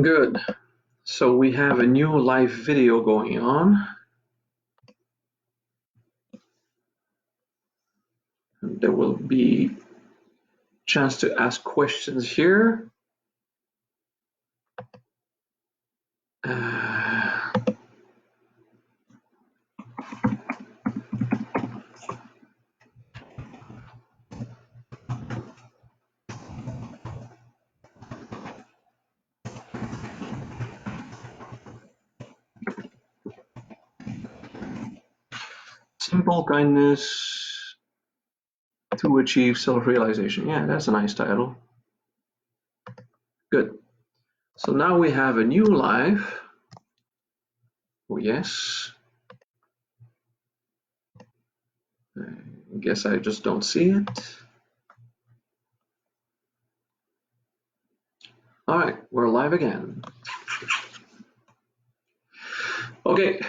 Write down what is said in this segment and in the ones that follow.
Good. So we have a new live video going on. There will be chance to ask questions here. Simple kindness to achieve self-realization. Yeah, that's a nice title. Good. So now we have a new live. Oh, yes. I guess I just don't see it. All right, we're live again. Okay.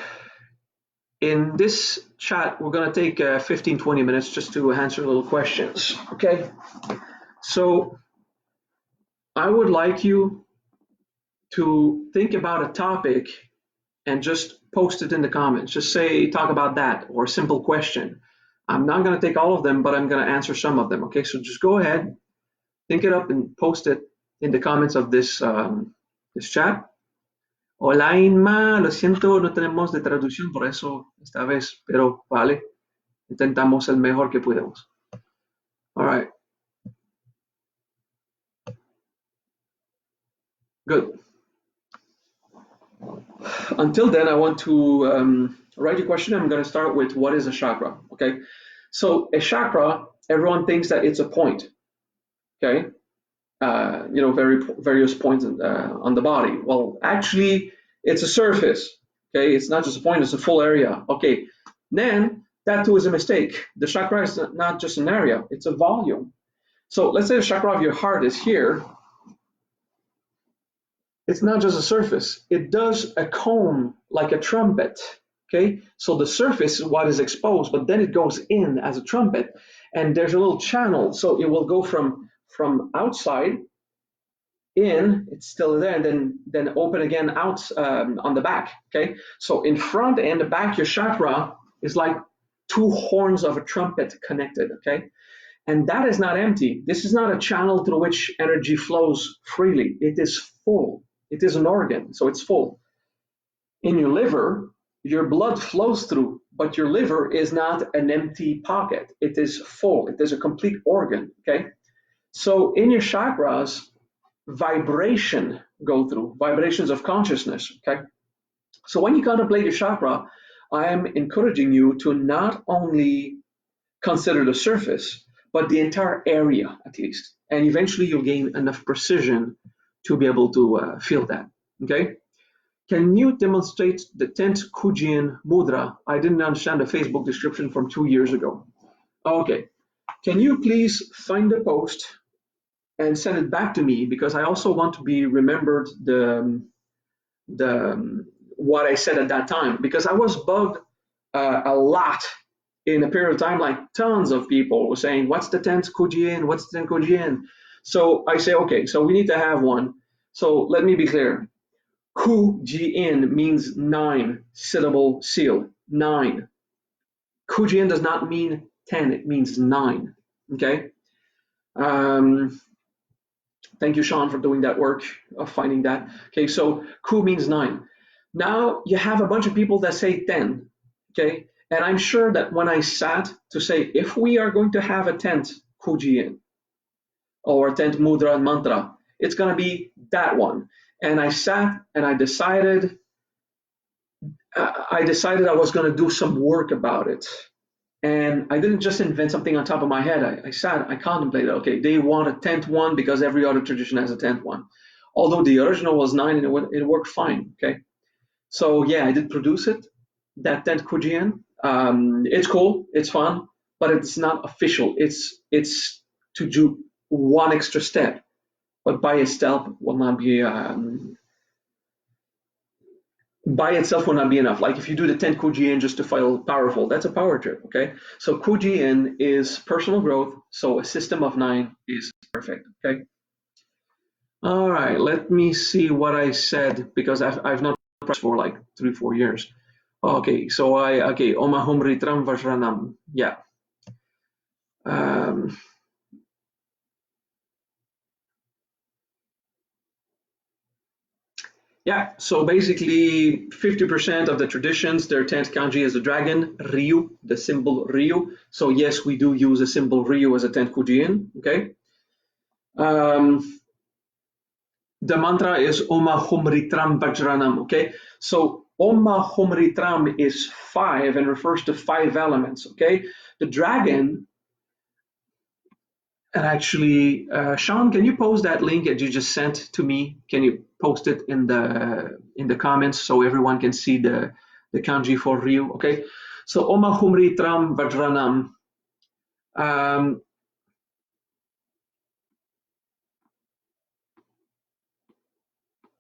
In this chat, we're going to take 15-20 minutes just to answer little questions. Okay. So I would like you to think about a topic and just post it in the comments. Just say, talk about that or a simple question. I'm not going to take all of them, but I'm going to answer some of them. Okay, so just go ahead, think it up and post it in the comments of this chat. Hola Inma, lo siento, no tenemos de traducción por eso esta vez, pero vale, intentamos el mejor que podemos. All right. Good. Until then, I want to write your question. I'm going to start with what is a chakra, okay? So a chakra, everyone thinks that it's a point, okay? Various points on the body. Well, actually, it's a surface, okay? It's not just a point, it's a full area, okay? Then, that too is a mistake. The chakra is not just an area, it's a volume. So let's say the chakra of your heart is here. It's not just a surface. It does a cone like a trumpet, okay? So the surface is what is exposed, but then it goes in as a trumpet, and there's a little channel, so it will go from outside in, it's still there, and then open again out on the back, okay? So in front and the back, your chakra is like two horns of a trumpet connected, okay? And that is not empty. This is not a channel through which energy flows freely. It is full. It is an organ, so it's full. In your liver, your blood flows through, but your liver is not an empty pocket. It is full. It is a complete organ, okay? So in your chakras, vibration go through, vibrations of consciousness, okay? So when you contemplate your chakra, I am encouraging you to not only consider the surface, but the entire area at least. And eventually you'll gain enough precision to be able to feel that, okay? Can you demonstrate the 10th Kujian mudra? I didn't understand the Facebook description from 2 years ago. Okay, can you please find the post and send it back to me, because I also want to be remembered the what I said at that time, because I was bugged a lot in a period of time. Like tons of people were saying, what's the 10th Kujian? What's the 10th Kujian? So I say, okay, so we need to have one. So let me be clear. Kujian means 9 syllable seal, 9. Kujian does not mean 10, it means 9, okay? Thank you, Sean, for doing that work of finding that. Okay, so Ku means 9. Now you have a bunch of people that say 10, okay? And I'm sure that when I sat to say, if we are going to have a 10th Kujian or a 10th Mudra and Mantra, it's going to be that one. And I sat and I decided I was going to do some work about it. And I didn't just invent something on top of my head. I sat, I contemplated, okay, they want a 10th one because every other tradition has a 10th one. Although the original was 9 and it worked fine, okay? So yeah, I did produce it, that 10th Kujian. It's cool, it's fun, but it's not official. It's to do one extra step, but by itself will not be by itself will not be enough. Like if you do the 10 Kuji-in just to feel powerful, that's a power trip, okay? So Kuji-in is personal growth, so a system of 9 is perfect, okay? All right, let me see what I said because I've not practiced for like 3 4 years. Okay, so Oma Humri Tram Vajranam. Yeah. Um, yeah, so basically 50% of the traditions, their 10th kanji is the dragon, Ryu, the symbol Ryu. So yes, we do use a symbol Ryu as a 10th kujiin, okay? Um, the mantra is Oma Humritram Vajranam, okay? So Oma Humritram is 5 and refers to 5 elements, okay? The dragon, and actually, Sean, can you post that link that you just sent to me? Can you post it in the comments so everyone can see the kanji for Ryu, okay? So Oma Humritram Vajranam. Um,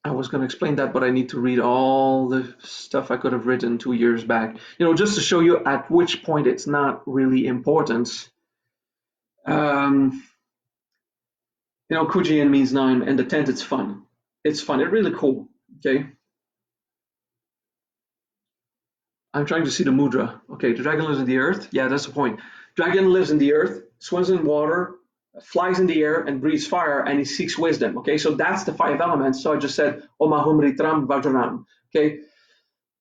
I was going to explain that, but I need to read all the stuff I could have written 2 years back. Just to show you at which point it's not really important. Um, Kujian means 9, and the 10th, it's fun. It's fun. It's really cool. Okay. I'm trying to see the mudra. Okay, the dragon lives in the earth. Yeah, that's the point. Dragon lives in the earth, swims in water, flies in the air, and breathes fire, and he seeks wisdom. Okay, so that's the 5 elements. So I just said Oma Humritram Vajranam. Okay,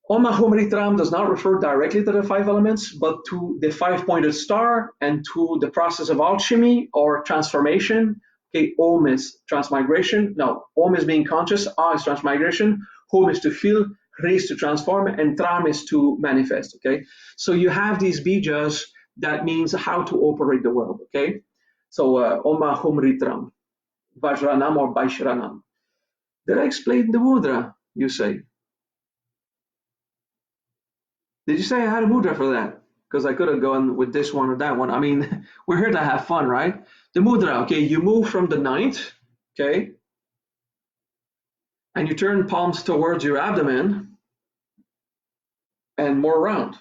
Oma Humritram does not refer directly to the 5 elements, but to the 5 pointed star and to the process of alchemy or transformation. Okay, Om is transmigration. No, Om is being conscious. A is transmigration. Hum is to feel. Re is to transform, and Tram is to manifest. Okay, so you have these bijas that means how to operate the world. Okay, so Oma Humritram, Vajranam or Vaishranam. Did I explain the mudra? You say. Did you say I had a mudra for that? Because I could have gone with this one or that one. I mean, we're here to have fun, right? The mudra, okay, you move from the ninth, okay, and you turn palms towards your abdomen and more round.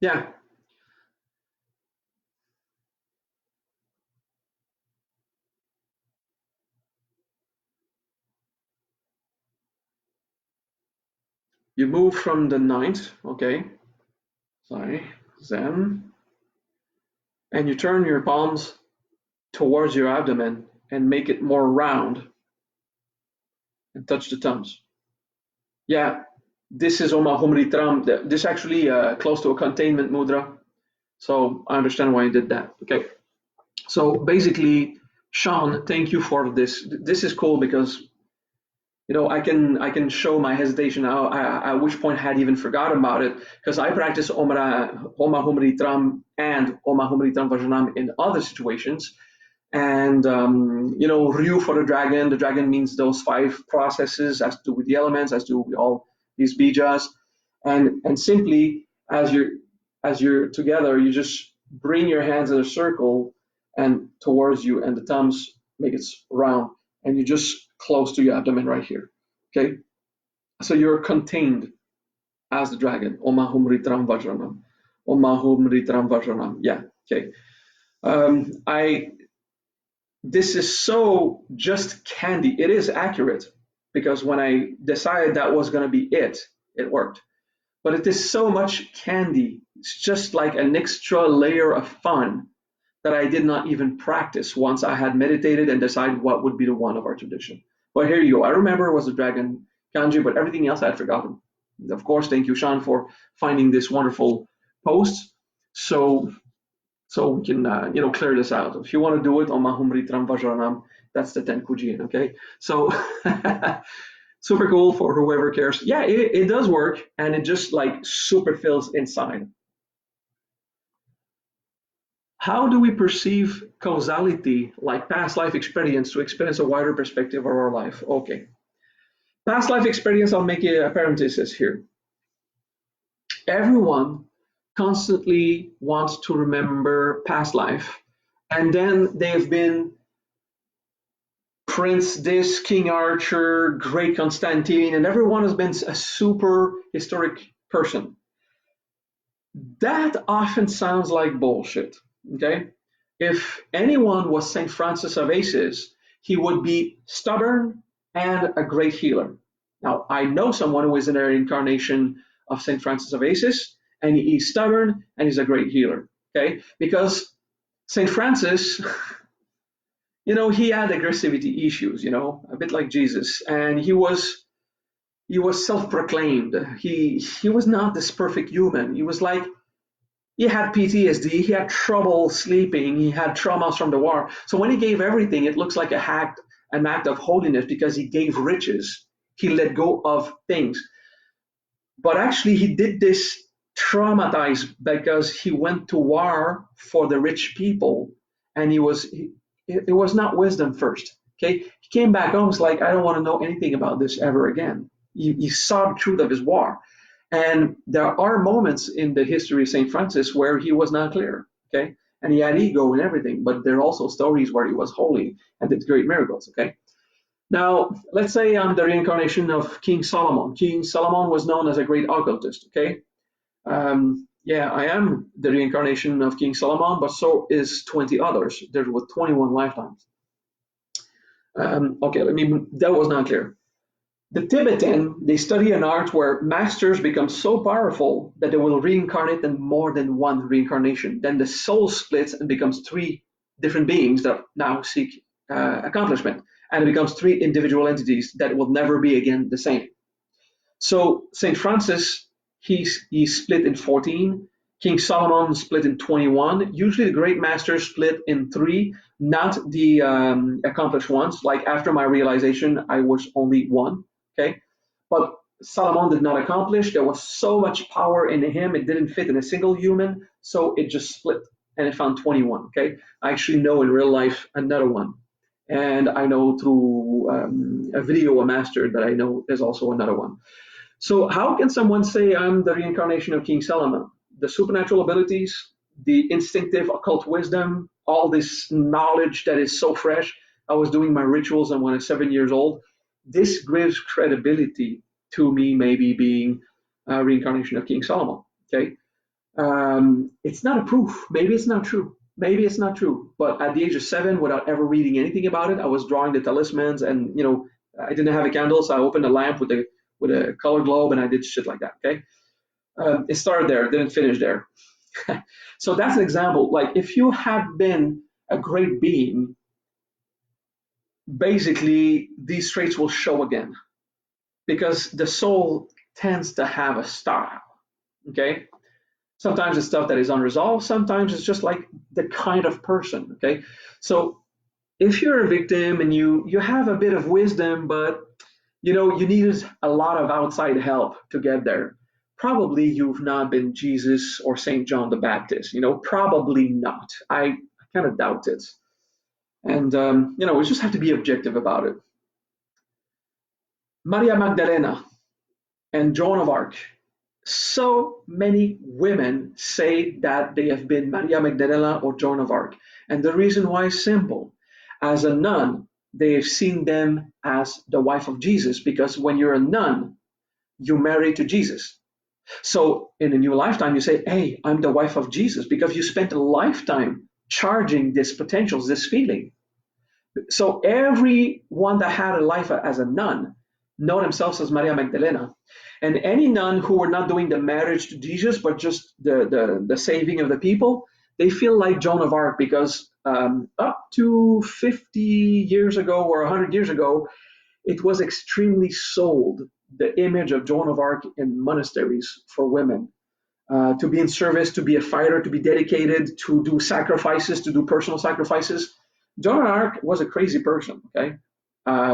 Yeah, you move from the ninth, okay, sorry, Zen, and you turn your palms towards your abdomen and make it more round and touch the thumbs. Yeah, this is Oma Humritram. This is actually close to a containment mudra. So I understand why you did that. Okay. So basically, Sean, thank you for this. This is cool because I can show my hesitation at which point I had even forgotten about it because I practice Oma Humri Tram and Oma Humri Tram Vajanam in other situations. And Ryu for the dragon. The dragon means those 5 processes, has to do with the elements, has to do with all these bijas, and simply as you're together, you just bring your hands in a circle and towards you, and the thumbs make it round, and you just close to your abdomen right here. Okay, so you're contained as the dragon. Omahum Ritram Vajranam. Omahum Ritram Vajranam. Yeah. Okay. I This is so just candy. It is accurate because when I decided that was going to be it worked. But it is so much candy. It's just like an extra layer of fun that I did not even practice once I had meditated and decided what would be the one of our tradition. But here you go. I remember it was the dragon kanji, but everything else I had forgotten. Of course, thank you, Sean, for finding this wonderful post. So we can clear this out. If you want to do it on Mahumritram Vajranam, that's the Tenkujin, okay? So super cool for whoever cares. Yeah, it does work, and it just like super fills inside. How do we perceive causality, like past life experience, to experience a wider perspective of our life? Okay. Past life experience, I'll make a parenthesis here. Everyone constantly wants to remember past life, and then they've been Prince this, King Arthur, Great Constantine, and everyone has been a super historic person. That often sounds like bullshit. Okay? If anyone was St. Francis of Assisi, he would be stubborn and a great healer. Now, I know someone who is an reincarnation of St. Francis of Assisi, and he's stubborn and he's a great healer. Okay? Because St. Francis, he had aggressivity issues, a bit like Jesus, and he was self-proclaimed. He was not this perfect human. He was like he had PTSD, he had trouble sleeping, he had traumas from the war. So when he gave everything, it looks like an act of holiness because he gave riches. He let go of things. But actually, he did this traumatized because he went to war for the rich people, and it was not wisdom first. Okay, he came back home, was like, I don't want to know anything about this ever again. He saw the truth of his war, and there are moments in the history of Saint Francis where he was not clear. Okay, and he had ego and everything, but there are also stories where he was holy and did great miracles. Okay, now, let's say I'm the reincarnation of King Solomon. King Solomon was known as a great occultist, okay? Yeah, I am the reincarnation of King Solomon, but so is 20 others. There were 21 lifetimes. Okay, that was not clear. The Tibetan, they study an art where masters become so powerful that they will reincarnate in more than one reincarnation. Then the soul splits and becomes three different beings that now seek accomplishment. And it becomes three individual entities that will never be again the same. So St. Francis, he's split in 14. King Solomon split in 21. Usually the great masters split in three, not the accomplished ones. Like after my realization, I was only one. Okay. But Solomon did not accomplish. There was so much power in him, it didn't fit in a single human. So it just split and it found 21. Okay. I actually know in real life another one. And I know through a video, a master that I know is also another one. So how can someone say I'm the reincarnation of King Solomon? The supernatural abilities, the instinctive occult wisdom, all this knowledge that is so fresh. I was doing my rituals and when I was 7 years old. This gives credibility to me maybe being a reincarnation of King Solomon. Okay. It's not a proof. Maybe it's not true. Maybe it's not true. But at the age of 7, without ever reading anything about it, I was drawing the talismans, and I didn't have a candle, so I opened a lamp with a color globe, and I did shit like that. Okay, it started there, didn't finish there. So that's an example. Like if you have been a great being, basically these traits will show again because the soul tends to have a style. Okay, sometimes it's stuff that is unresolved. Sometimes it's just like the kind of person. Okay, so if you're a victim and you have a bit of wisdom, but you needed a lot of outside help to get there. Probably you've not been Jesus or Saint John the Baptist. Probably not. I kind of doubt it. And we just have to be objective about it. Maria Magdalena and Joan of Arc. So many women say that they have been Maria Magdalena or Joan of Arc. And the reason why is simple. As a nun, they've seen them as the wife of Jesus because when you're a nun, you marry to Jesus. So in a new lifetime, you say, hey, I'm the wife of Jesus because you spent a lifetime charging this potential, this feeling. So everyone that had a life as a nun know themselves as Maria Magdalena. And any nun who were not doing the marriage to Jesus, but just the saving of the people, they feel like Joan of Arc because up to 50 years ago or 100 years ago, it was extremely sold, the image of Joan of Arc in monasteries for women. To be in service, to be a fighter, to be dedicated, to do sacrifices, to do personal sacrifices. Joan of Arc was a crazy person. Okay,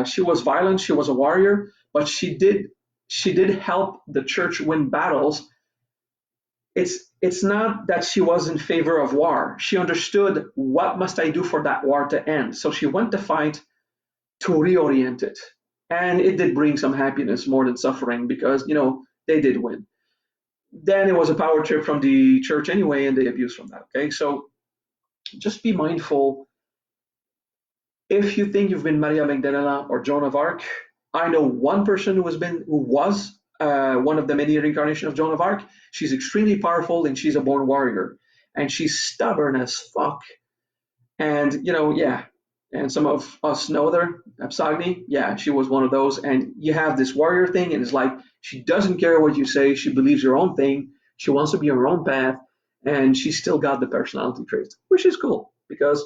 she was violent, she was a warrior, but she did help the church win battles. It's not that she was in favor of war. She understood what must I do for that war to end. So she went to fight to reorient it, and it did bring some happiness more than suffering because they did win. Then it was a power trip from the church anyway, and they abused from that. Okay, so just be mindful. If you think you've been Maria Magdalena or Joan of Arc, I know one person who was one of the many reincarnations of Joan of Arc. She's extremely powerful and she's a born warrior. And she's stubborn as fuck. And, yeah. And some of us know her, Absagni. Yeah, she was one of those. And you have this warrior thing, and it's like she doesn't care what you say. She believes her own thing. She wants to be on her own path. And she's still got the personality traits, which is cool because,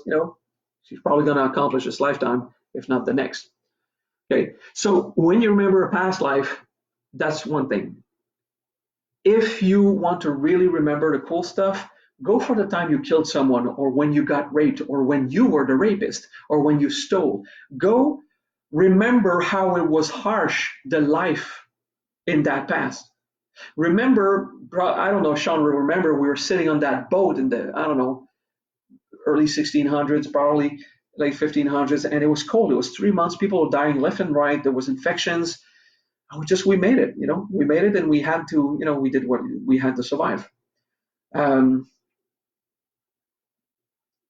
she's probably going to accomplish this lifetime, if not the next. Okay, so when you remember a past life, that's one thing. If you want to really remember the cool stuff, go for the time you killed someone, or when you got raped, or when you were the rapist, or when you stole. Go remember how it was harsh, the life in that past. Remember, I don't know, Sean, remember we were sitting on that boat in the, I don't know, early 1600s, probably late 1500s, and it was cold. It was 3 months. People were dying left and right. There was infections. We made it. We made it, and we had to. We did what we had to survive. Um,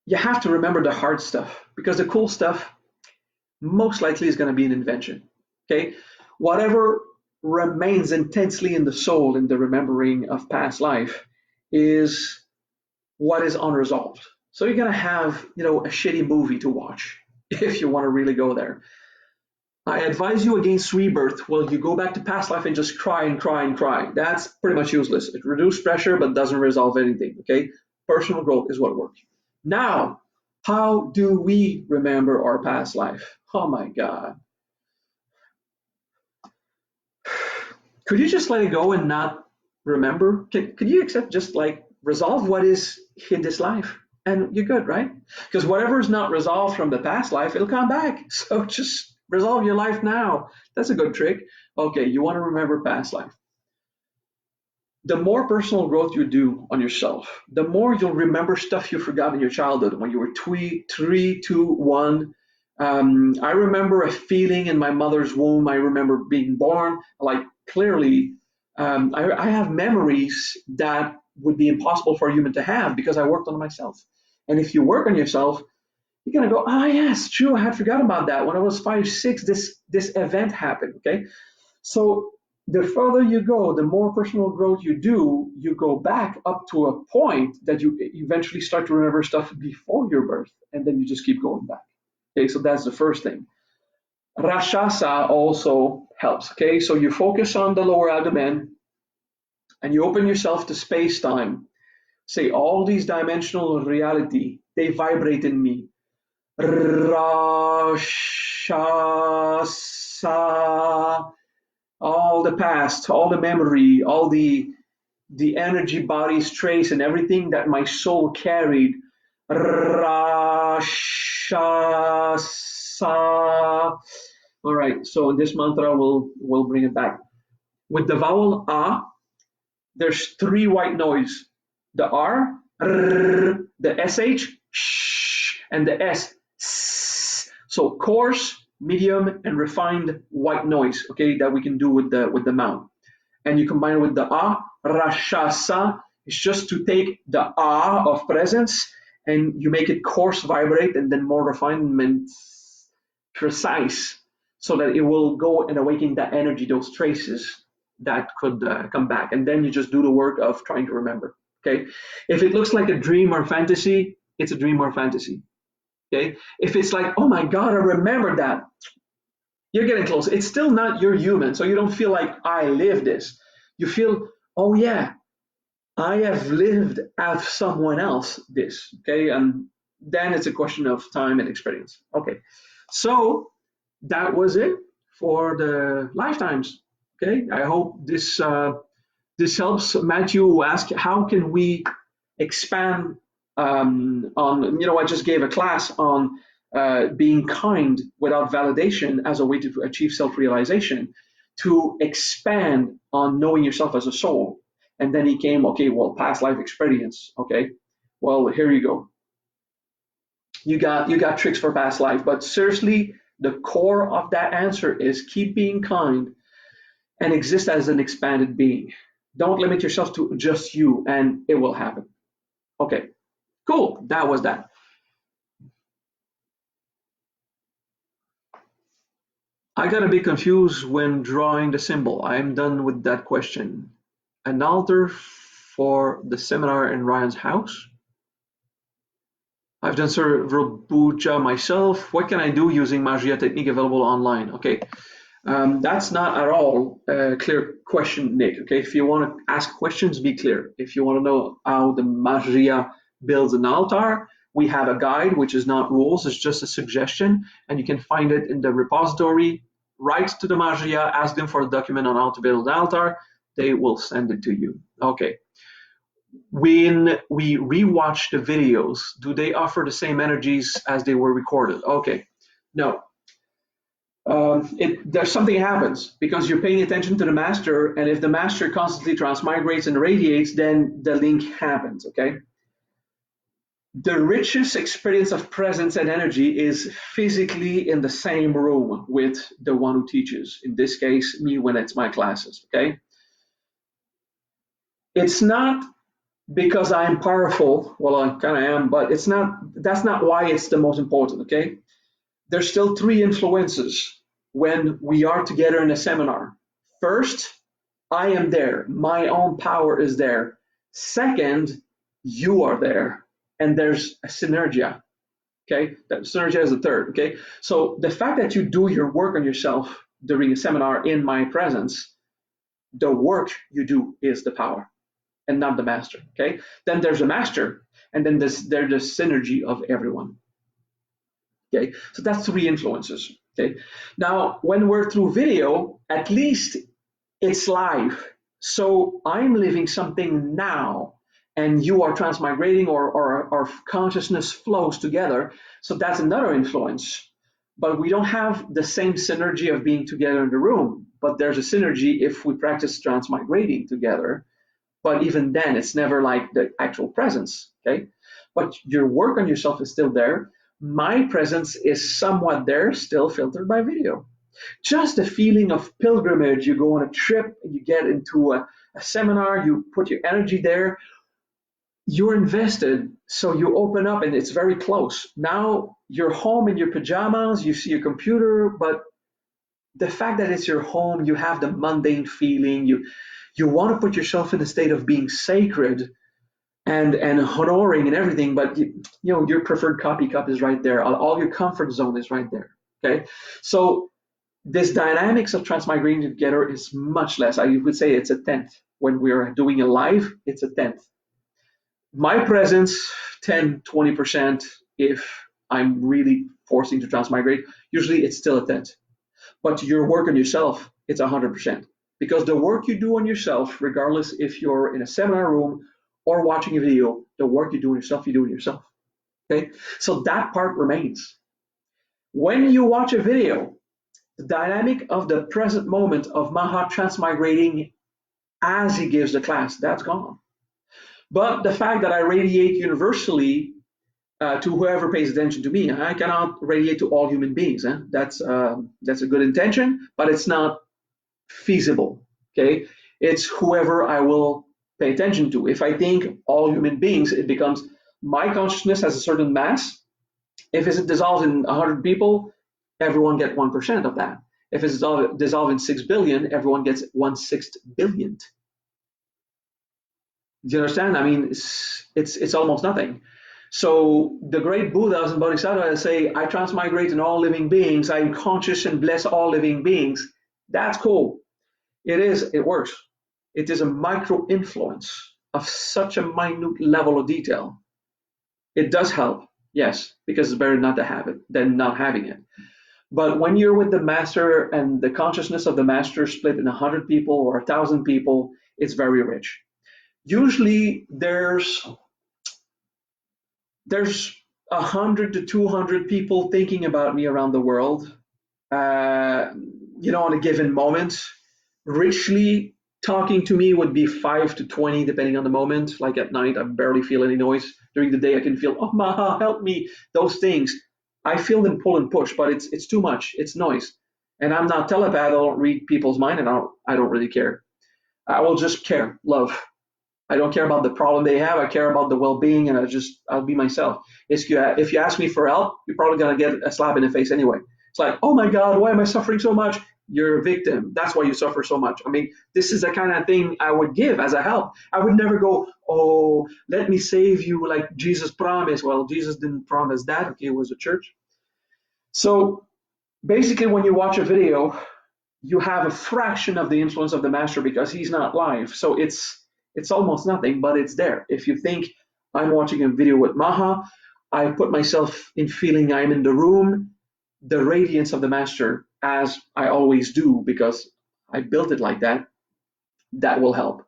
you have to remember the hard stuff because the cool stuff most likely is going to be an invention. Okay, whatever remains intensely in the soul in the remembering of past life is what is unresolved. So you're going to have, a shitty movie to watch if you want to really go there. I advise you against rebirth. Well, you go back to past life and just cry and cry and cry. That's pretty much useless. It reduces pressure but doesn't resolve anything. Okay? Personal growth is what works. Now, how do we remember our past life? Oh my God. Could you just let it go and not remember? Could you accept just like resolve what is in this life? And you're good, right? Because whatever is not resolved from the past life, it'll come back. So just resolve your life now. That's a good trick. Okay, you want to remember past life. The more personal growth you do on yourself, the more you'll remember stuff you forgot in your childhood when you were 3, 2, 1. I remember a feeling in my mother's womb. I remember being born, like clearly. I have memories that would be impossible for a human to have because I worked on myself. And if you work on yourself, you're gonna go, yes, true, I had forgotten about that. When I was 5, 6, this event happened. Okay, so the further you go, the more personal growth you do, you go back up to a point that you eventually start to remember stuff before your birth, and then you just keep going back. Okay, so that's the first thing. Rashasa also helps. Okay, so you focus on the lower abdomen and you open yourself to space time. Say all these dimensional reality, they vibrate in me. Rashasa, all the past, all the memory, all the energy, bodies, trace, and everything that my soul carried. Rashasa. All right, so in this mantra, we'll bring it back. With the vowel A, there's 3 white noise. The R, R, the SH, sh, and the S, s. So coarse, medium, and refined white noise, okay, that we can do with the mouth. And you combine it with the A, Rashasa. It's just to take the A of presence and you make it coarse, vibrate, and then more refinement, precise, so that it will go and awaken that energy, those traces that could come back. And then you just do the work of trying to remember. Okay, if it looks like a dream or fantasy, it's a dream or fantasy. Okay, if it's like, oh my God, I remember that, you're getting close. It's still not your human, so you don't feel like I live this. You feel, oh yeah, I have lived as someone else this. Okay, and then it's a question of time and experience. Okay, so that was it for the lifetimes. Okay, I hope this helps. Matthew asked, how can we expand on? I just gave a class on being kind without validation as a way to achieve self-realization, to expand on knowing yourself as a soul. And then he came, okay, well, past life experience. Okay, well, here you go. You got tricks for past life, but seriously, the core of that answer is keep being kind and exist as an expanded being. Don't limit yourself to just you, and it will happen. Okay, cool. That was that. I got a bit confused when drawing the symbol. I'm done with that question. An altar for the seminar in Ryan's house? I've done several puja myself. What can I do using Magia technique available online? Okay, that's not at all a clear question, Nick. Okay, if you want to ask questions, be clear. If you want to know how the Magia builds an altar, we have a guide, which is not rules, it's just a suggestion, and you can find it in the repository. Write to the Magia, ask them for a document on how to build an altar. They will send it to you. Okay. When we rewatch the videos, do they offer the same energies as they were recorded? Okay. No, there's something happens because you're paying attention to the master, and if the master constantly transmigrates and radiates, then the link happens. Okay. The richest experience of presence and energy is physically in the same room with the one who teaches. In this case, me when it's my classes. Okay. It's not because I'm powerful. Well, I kind of am, but it's not. That's not why it's the most important. Okay. There's still three influences when we are together in a seminar. First, I am there. My own power is there. Second, you are there. And there's a synergia. Okay. That synergia is the third. Okay. So the fact that you do your work on yourself during a seminar in my presence, the work you do is the power and not the master. Okay. Then there's a master, and then there's the synergy of everyone. Okay, so that's three influences. Okay, now when we're through video, at least it's live. So I'm living something now, and you are transmigrating, or our consciousness flows together. So that's another influence. But we don't have the same synergy of being together in the room. But there's a synergy if we practice transmigrating together. But even then, it's never like the actual presence. Okay, but your work on yourself is still there. My presence is somewhat there, still filtered by video. Just the feeling of pilgrimage. You go on a trip, you get into a seminar, you put your energy there, you're invested, so you open up and it's very close. Now you're home in your pajamas, you see your computer, but the fact that it's your home, you have the mundane feeling, you want to put yourself in a state of being sacred and honoring and everything, but your preferred coffee cup is right there. All your comfort zone is right there. Okay, so this dynamics of transmigrating together is much less. I would say it's a tenth. When we're doing a live, it's a tenth. My presence, 10-20%. If I'm really forcing to transmigrate, usually it's still a tenth. But your work on yourself, it's 100%. Because the work you do on yourself, regardless if you're in a seminar room or watching a video, the work you do on yourself, you do it yourself. Okay, so that part remains. When you watch a video, the dynamic of the present moment of Mahat transmigrating as he gives the class, that's gone. But the fact that I radiate universally to whoever pays attention to me, I cannot radiate to all human beings. That's a good intention, but it's not feasible. Okay, it's whoever I will pay attention to. If I think all human beings, it becomes my consciousness has a certain mass. If it dissolves in 100 people, everyone gets 1% of that. If it's dissolved in 6 billion, everyone gets 1/6 billionth. Do you understand? I mean, it's almost nothing. So the great Buddhas and Bodhisattvas say, I transmigrate in all living beings. I am conscious and bless all living beings. That's cool. It works. It is a micro influence of such a minute level of detail. It does help, yes, because it's better not to have it than not having it. But when you're with the master and the consciousness of the master split in 100 people or 1,000 people, it's very rich. Usually there's 100 to 200 people thinking about me around the world, on a given moment. Richly talking to me would be 5 to 20, depending on the moment. Like at night, I barely feel any noise. During the day, I can feel, oh, Maha, help me. Those things. I feel them pull and push, but it's too much. It's noise. And I'm not telepath. I don't read people's mind, and I don't really care. I will just care, love. I don't care about the problem they have. I care about the well-being, and I'll be myself. If you ask me for help, you're probably gonna get a slap in the face anyway. It's like, oh my God, why am I suffering so much? You're a victim. That's why you suffer so much. I mean, this is the kind of thing I would give as a help. I would never go, oh, let me save you like Jesus promised. Well, Jesus didn't promise that. Okay, it was a church. So basically, when you watch a video, you have a fraction of the influence of the master because he's not live. So it's almost nothing, but it's there. If you think I'm watching a video with Maha, I put myself in feeling I'm in the room, the radiance of the master, as I always do because I built it like that, that will help.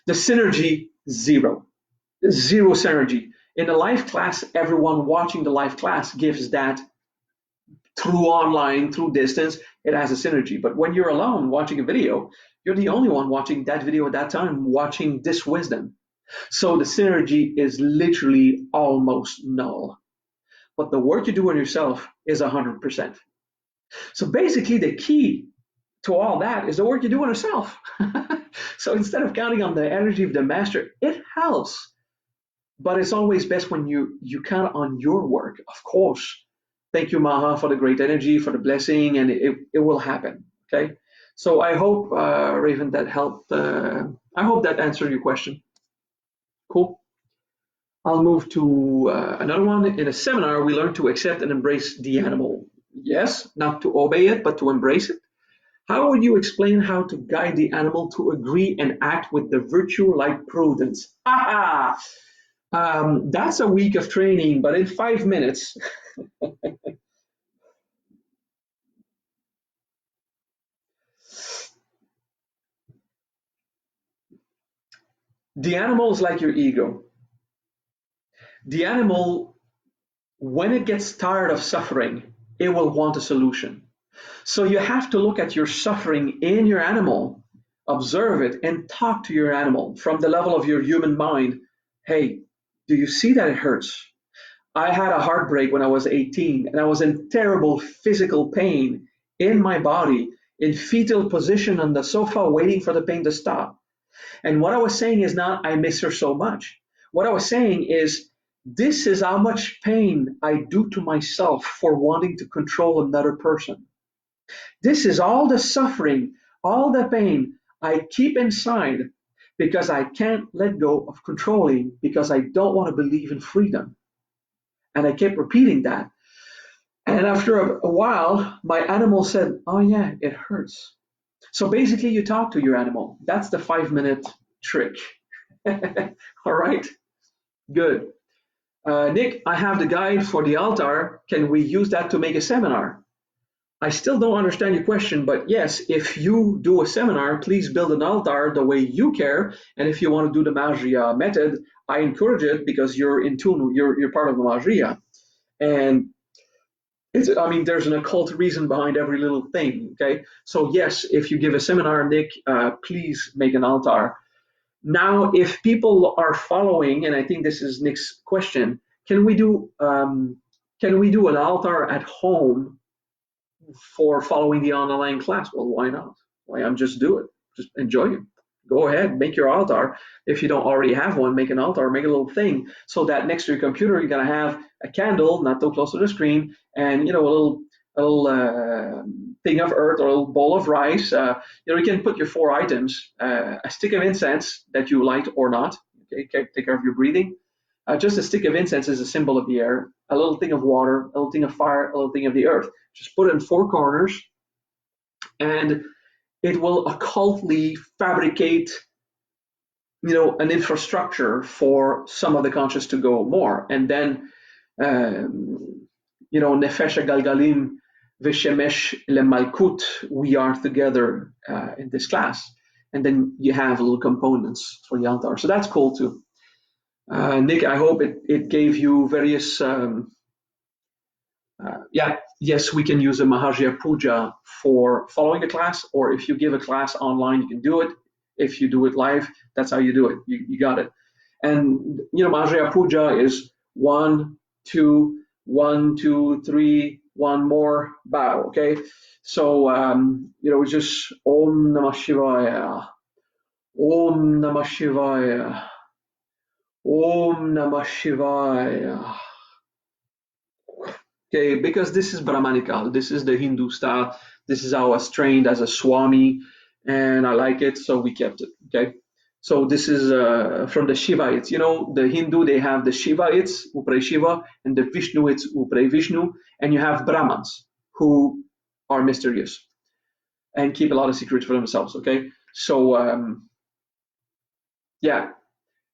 The synergy, zero. Zero synergy. In a live class, everyone watching the live class gives that through online, through distance, it has a synergy. But when you're alone watching a video, you're the only one watching that video at that time, watching this wisdom. So the synergy is literally almost null. But the work you do on yourself is 100%. So basically, the key to all that is the work you do on yourself. So instead of counting on the energy of the master, it helps. But it's always best when you count on your work, of course. Thank you, Maha, for the great energy, for the blessing, and it will happen. Okay. So I hope, Raven, that helped. I hope that answered your question. Cool. I'll move to another one. In a seminar, we learn to accept and embrace the animal. Yes, not to obey it, but to embrace it. How would you explain how to guide the animal to agree and act with the virtue like prudence? Aha! That's a week of training, but in 5 minutes, the animal is like your ego. The animal, when it gets tired of suffering, it will want a solution. So you have to look at your suffering in your animal, observe it, and talk to your animal from the level of your human mind. Hey, do you see that it hurts? I had a heartbreak when I was 18, and I was in terrible physical pain in my body, in fetal position on the sofa, waiting for the pain to stop. And what I was saying is not, I miss her so much. What I was saying is, this is how much pain I do to myself for wanting to control another person. This is all the suffering, all the pain I keep inside because I can't let go of controlling because I don't want to believe in freedom. And I kept repeating that. And after a while, my animal said, oh, yeah, it hurts. So basically, you talk to your animal. That's the 5 minute trick. All right, good. Nick, I have the guide for the altar. Can we use that to make a seminar? I still don't understand your question, but yes, if you do a seminar, please build an altar the way you care. And if you want to do the Magia method, I encourage it because you're in tune, you're part of the Magia. And I mean, there's an occult reason behind every little thing. Okay, so yes, if you give a seminar, Nick, please make an altar. Now, if people are following, and I think this is Nick's question, can we do an altar at home for following the online class? Well, why not? Why not just do it? Just enjoy it. Go ahead, make your altar. If you don't already have one, make an altar, make a little thing so that next to your computer you're gonna have a candle, not too close to the screen, and a little thing of earth or a little bowl of rice. You can put your 4 items: a stick of incense that you light or not. Okay, take care of your breathing. Just a stick of incense is a symbol of the air. A little thing of water, a little thing of fire, a little thing of the earth. Just put it in 4 corners, and it will occultly fabricate, an infrastructure for some of the conscious to go more. And then, nefesh galgalim v'shemesh lemalkut, we are together in this class. And then you have little components for the altar. So that's cool too. Nick, I hope it gave you various yeah, yes, we can use a Mahajya Puja for following a class, or if you give a class online, you can do it. If you do it live, that's how you do it. You got it. And Mahajya Puja is 1, 2, 1, 2, 3, one more bow. Okay, so it's just Om Namah Shivaya, Om Namah Shivaya, Om Namah Shivaya. okay, because this is Brahmanical, this is the Hindu style, this is how I was trained as a Swami, and I like it, so we kept it, okay? So this is from the Shivaites. You know, the Hindu, they have the Shivaites, who pray Shiva, and the Vishnuites, who pray Vishnu, and you have Brahmans, who are mysterious and keep a lot of secrets for themselves, okay? So, yeah,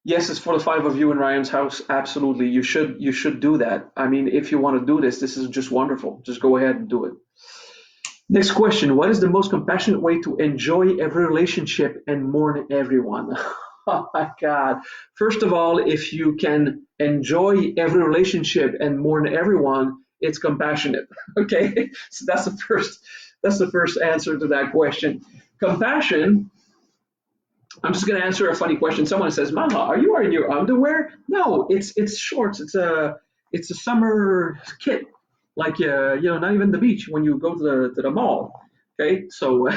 yes, it's for the five of you in Ryan's house. Absolutely, you should do that. I mean, if you want to do this, this is just wonderful. Just go ahead and do it. Next question: what is the most compassionate way to enjoy every relationship and mourn everyone? Oh my God! First of all, if you can enjoy every relationship and mourn everyone, it's compassionate. Okay, so that's the first answer to that question. Compassion. I'm just going to answer a funny question. Someone says, "Maha, are you wearing your underwear?" No, it's shorts. It's a summer kit, like not even the beach when you go to the mall. Okay, so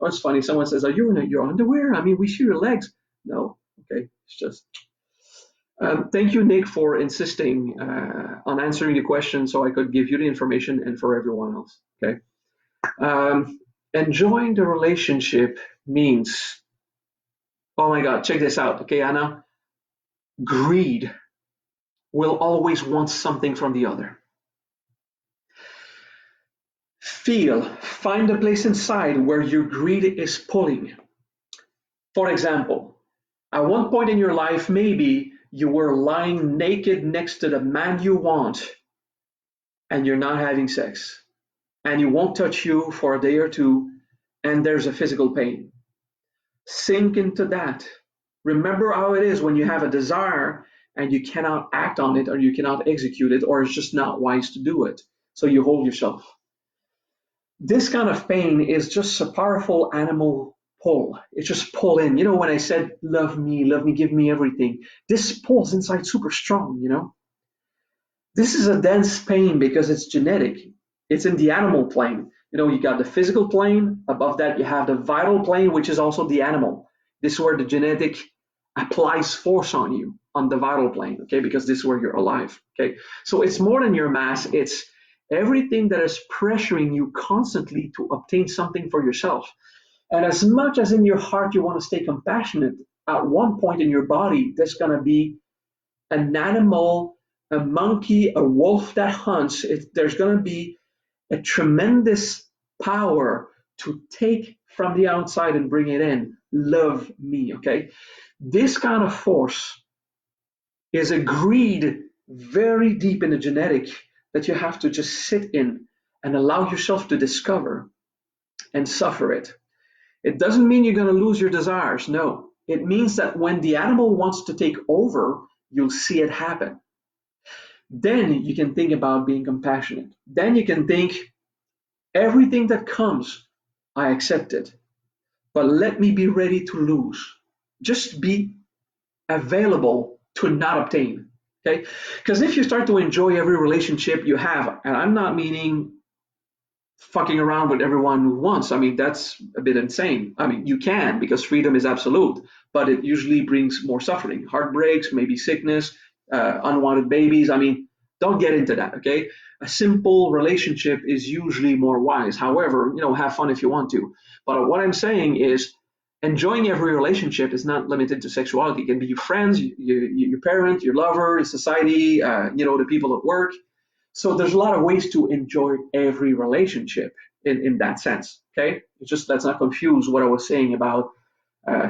it's funny. Someone says, "Are you in your underwear?" I mean, we see your legs. No, okay, it's just. Thank you, Nick, for insisting on answering the question so I could give you the information and for everyone else. Okay, enjoying the relationship means. Oh my God, check this out. Okay, Anna. Greed will always want something from the other. Find a place inside where your greed is pulling. For example, at one point in your life, maybe you were lying naked next to the man you want and you're not having sex and he won't touch you for a day or two and there's a physical pain. Sink into that. Remember how it is when you have a desire and you cannot act on it or you cannot execute it or it's just not wise to do it. So you hold yourself. This kind of pain is just a powerful animal pull. It's just pull in. You know, when I said, love me, give me everything, this pulls inside super strong, you know. This is a dense pain because it's genetic. It's in the animal plane. You know, you got the physical plane. Above that, you have the vital plane, which is also the animal. This is where the genetic applies force on you on the vital plane, okay, because this is where you're alive, okay. So it's more than your mass, it's everything that is pressuring you constantly to obtain something for yourself. And as much as in your heart you want to stay compassionate, at one point in your body there's going to be an animal, a monkey, a wolf that hunts. There's going to be a tremendous power to take from the outside and bring it in. Love me, okay? This kind of force is a greed very deep in the genetic that you have to just sit in and allow yourself to discover and suffer it. It doesn't mean you're going to lose your desires. No, it means that when the animal wants to take over, you'll see it happen. Then you can think about being compassionate. Then you can think, everything that comes, I accept it. But let me be ready to lose. Just be available to not obtain. Okay? Because if you start to enjoy every relationship you have, and I'm not meaning fucking around with everyone who wants. I mean, that's a bit insane. I mean, you can because freedom is absolute, but it usually brings more suffering, heartbreaks, maybe sickness, unwanted babies. I mean, don't get into that, okay? A simple relationship is usually more wise. However, have fun if you want to. But what I'm saying is enjoying every relationship is not limited to sexuality. It can be your friends, your parent, your lover, society, the people at work. So there's a lot of ways to enjoy every relationship in that sense. Okay, it's just let's not confuse what I was saying about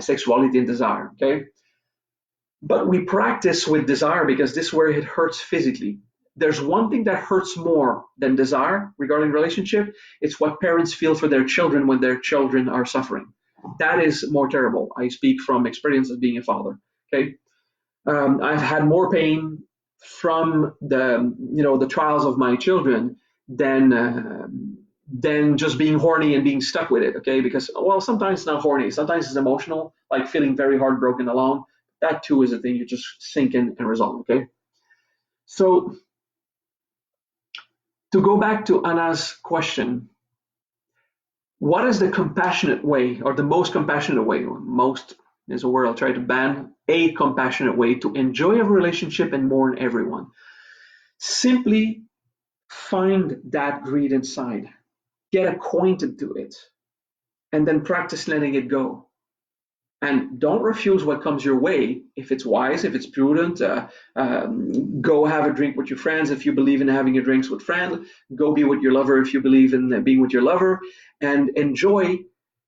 sexuality and desire. Okay, but we practice with desire because this is where it hurts physically. There's one thing that hurts more than desire regarding relationship. It's what parents feel for their children when their children are suffering. That is more terrible. I speak from experience of being a father. Okay, I've had more pain from the trials of my children than just being horny and being stuck with it. Okay, because sometimes it's not horny, sometimes it's emotional, like feeling very heartbroken alone. That too is a thing you just sink in and resolve. Okay, so to go back to Anna's question, what is the compassionate way or the most compassionate way? Most is a word I'll try to ban. A compassionate way to enjoy a relationship and mourn everyone. Simply find that greed inside, get acquainted to it, and then practice letting it go. And don't refuse what comes your way. If it's wise, if it's prudent, go have a drink with your friends if you believe in having your drinks with friends. Go be with your lover if you believe in being with your lover, and enjoy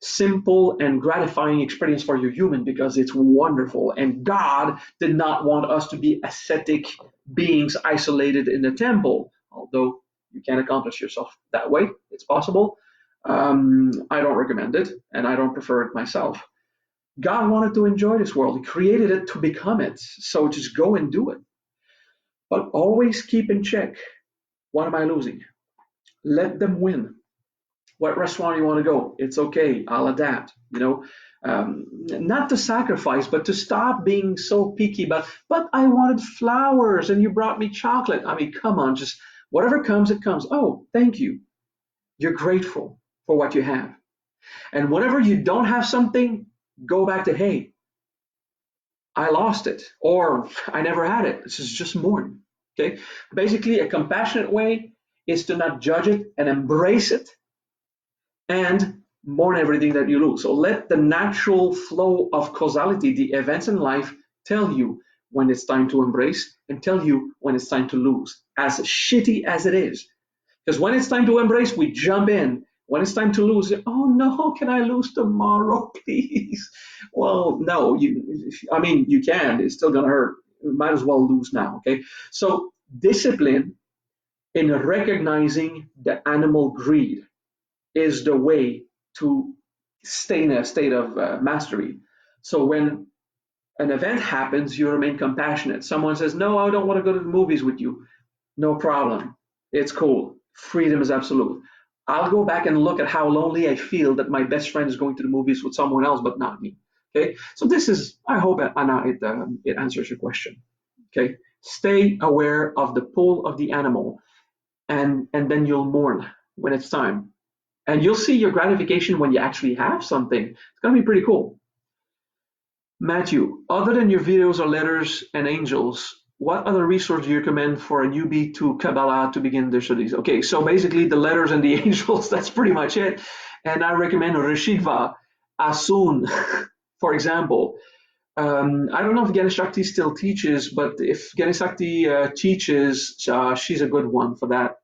simple and gratifying experience for your human, because it's wonderful. And God did not want us to be ascetic beings isolated in the temple, although you can accomplish yourself that way. It's possible. I don't recommend it, and I don't prefer it myself. God wanted to enjoy this world. He created it to become it. So just go and do it. But always keep in check. What am I losing? Let them win. What restaurant you want to go? It's okay. I'll adapt. Not to sacrifice, but to stop being so picky. But I wanted flowers and you brought me chocolate. I mean, come on, just whatever comes, it comes. Oh, thank you. You're grateful for what you have. And whenever you don't have something, go back to, hey, I lost it, or I never had it. This is just mourn. Okay. Basically, a compassionate way is to not judge it and embrace it and mourn everything that you lose. So let the natural flow of causality, the events in life, tell you when it's time to embrace and tell you when it's time to lose, as shitty as it is. Because when it's time to embrace, we jump in. When it's time to lose, oh no, can I lose tomorrow, please? Well, no, you can. It's still gonna hurt. You might as well lose now, okay? So discipline in recognizing the animal greed is the way to stay in a state of mastery. So when an event happens, you remain compassionate. Someone says, no, I don't want to go to the movies with you. No problem. It's cool. Freedom is absolute. I'll go back and look at how lonely I feel that my best friend is going to the movies with someone else, but not me. Okay, so this is, I hope, Anna, it answers your question. Okay, stay aware of the pull of the animal, and then you'll mourn when it's time, and you'll see your gratification when you actually have something. It's gonna be pretty cool. Matthew, other than your videos or letters and angels, what other resource do you recommend for a newbie to Kabbalah to begin their studies? Okay, so basically the letters and the angels, that's pretty much it. And I recommend Rishikva, Asun, for example. I don't know if Ganeshakti still teaches, but if Ganeshakti teaches, she's a good one for that.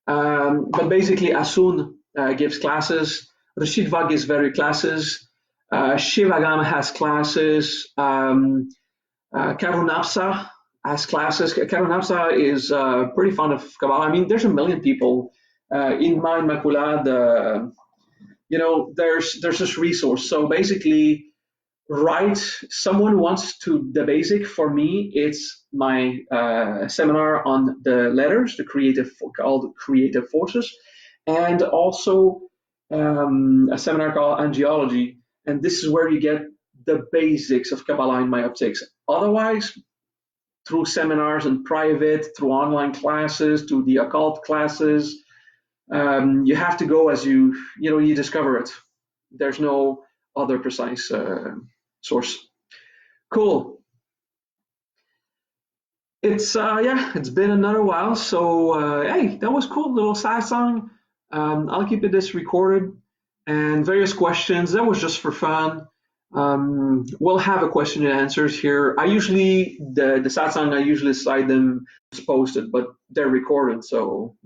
But basically Asun gives classes. Rishikva gives various classes. Shivagam has classes. Karunapsa has classes. Karunapsa is pretty fond of Kabbalah. I mean, there's a million people in my Immaculada. There's this resource. So basically, write. Someone wants to the basic. For me, it's my seminar on the letters, called Creative Forces, and also a seminar called Angiology. And this is where you get the basics of Kabbalah in my optics. Otherwise, through seminars in private, through online classes, to the occult classes, you have to go as you discover it. There's no other precise source. Cool. It's been another while. So hey, that was cool. Little satsang. I'll keep this recorded, and various questions. That was just for fun. We'll have a question and answers here. The satsang, I usually slide them posted, but they're recorded, so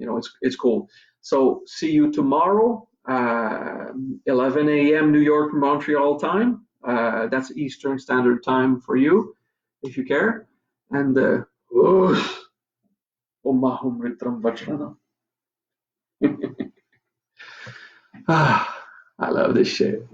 it's cool. So see you tomorrow, 11 a.m. New York, Montreal time. That's Eastern Standard Time for you, if you care. And I love this shit.